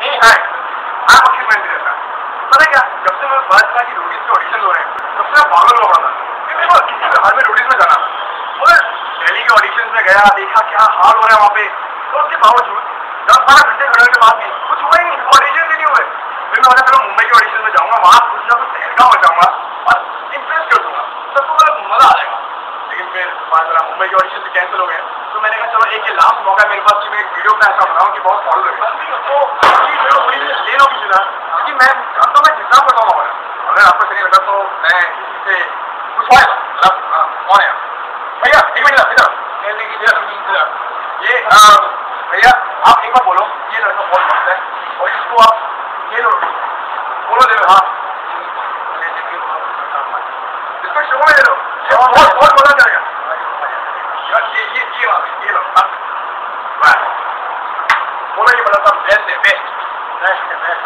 नहीं है, आप मुख्यमंत्री रहता। पता है क्या, जब से मैं भाजपा की रोडीज के ऑडिशन हो रहे हैं तब से मैं पागल हो रहा था कि मेरे को किसी के घर में रोडीज में जाना। और दिल्ली के ऑडिशन में गया, देखा क्या हाल हो रहा है वहाँ पे, तो उसके बावजूद 10-12 घंटे खड़े के बाद भी कुछ हुआ ही नहीं, ऑडिशन भी नहीं हुए। फिर मैं बोला चलो मुंबई के ऑडिशन में जाऊंगा, वहाँ कुछ ना कुछ तहलका मचाऊंगा और इम्प्रेस कर दूंगा, सबको मतलब मजा आ जाएगा। लेकिन फिर पता चला मुंबई के ऑडिशन से कैंसिल हो गए। तो मैंने कहा चलो एक ये लास्ट मौका मेरे पास कि मैं एक वीडियो अपना ऐसा बनाऊं कि बहुत फॉलो लगे, तो ले लो किसी तरह, क्योंकि मैं जानता हूँ मैं जितना बताऊंगा। अगर आपको सही लगा तो मैं किसी से पूछवाएगा कौन है भैया, एक मिनट इधर ये भैया आप एक बार बोलो, ये लड़का बहुत मस्त है और इसको आप ये लो बोलो, दे लो। हाँ इसको शो में ले लो, बहुत बहुत मजा करेगा यार। ये लो बोलो, ये बड़ा सब बेस्ट है, बेस्ट बेस्ट है बेस्ट।